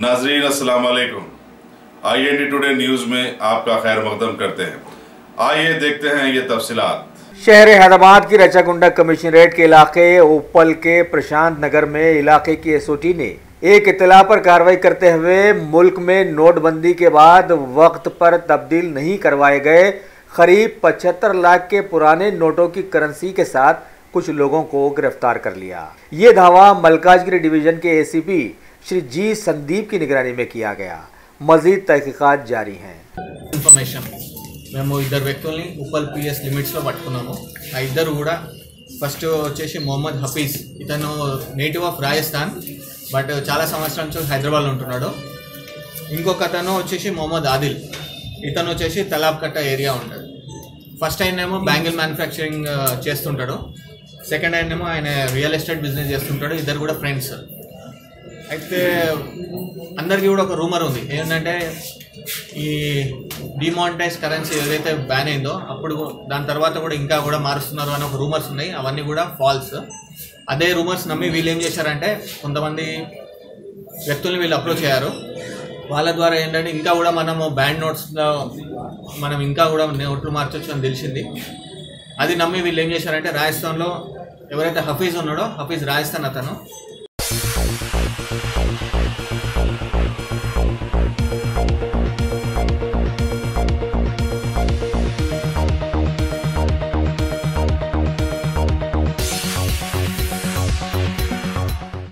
नाजरीन अस्सलाम वालेकुम। IND टुडे न्यूज़ में आपका खैर मकदम करते हैं। आइए देखते हैं ये तफसीलात। शहर हैदराबाद की रचागुंडा कमिश्नरेट के इलाके उपल के प्रशांत नगर में इलाके की SOT ने एक इत्तला पर कार्रवाई करते हुए मुल्क में नोटबंदी के बाद वक्त पर तब्दील नहीं करवाए गए करीब 75 लाख के पुराने नोटों की करेंसी के साथ कुछ लोगों को गिरफ्तार कर लिया। ये धावा मलकाजगिरी डिवीजन के ACP श्री जी संदीप की निगरानी में किया गया। मजीद तहकीकात जारी हैं। इन्फॉर्मेशन మేము ఇద్దరు వ్యక్తుల్ని ఉప్పల్ PS లిమిట్స్లో పట్టుకున్నాము। ఆ ఇద్దరు కూడా ఫస్ట్ వచ్చేసి మొహమ్మద్ హఫీజ్, ఇతను నేటివ్ ఆఫ్ రాజస్థాన్ బట్ చాలా సంవత్సరాల నుంచి హైదరాబాద్లో ఉంటున్నాడు। ఇంకొక అతను వచ్చేసి మొహమ్మద్ ఆదిల్, ఇతను వచ్చేసి తలాబ్కట్ట ఏరియా ఉంటాడు। ఫస్ట్ ఆయనేమో బ్యాంగిల్ మ్యానుఫ్యాక్చరింగ్ చేస్తుంటాడు, సెకండ్ ఆయనేమో ఆయన రియల్ ఎస్టేట్ బిజినెస్ చేస్తుంటాడు। ఇద్దరు కూడా ఫ్రెండ్స్। అయితే అందరికీ కూడా ఒక రూమర్ ఉంది ఏంటంటే ఈ డిమానిటైజ్ కరెన్సీ ఏదైతే బ్యాన్ అయిందో అప్పుడు దాని తర్వాత కూడా ఇంకా కూడా మారుస్తున్నారు అని ఒక రూమర్స్ ఉన్నాయి। అవన్నీ కూడా ఫాల్స్। అదే రూమర్స్ నమ్మి వీళ్ళు ఏం చేశారంటే కొంతమంది వ్యక్తుల్ని వీళ్ళు అప్రోచ్ అయ్యారు। వాళ్ళ ద్వారా ఏంటంటే ఇంకా కూడా మనము బ్యాండ్ నోట్స్లో మనం ఇంకా కూడా నోట్లు మార్చొచ్చు అని తెలిసింది। అది నమ్మి వీళ్ళు ఏం చేశారంటే రాజస్థాన్లో ఎవరైతే హఫీజ్ ఉన్నాడో, హఫీజ్ రాజస్థాన్ అతను,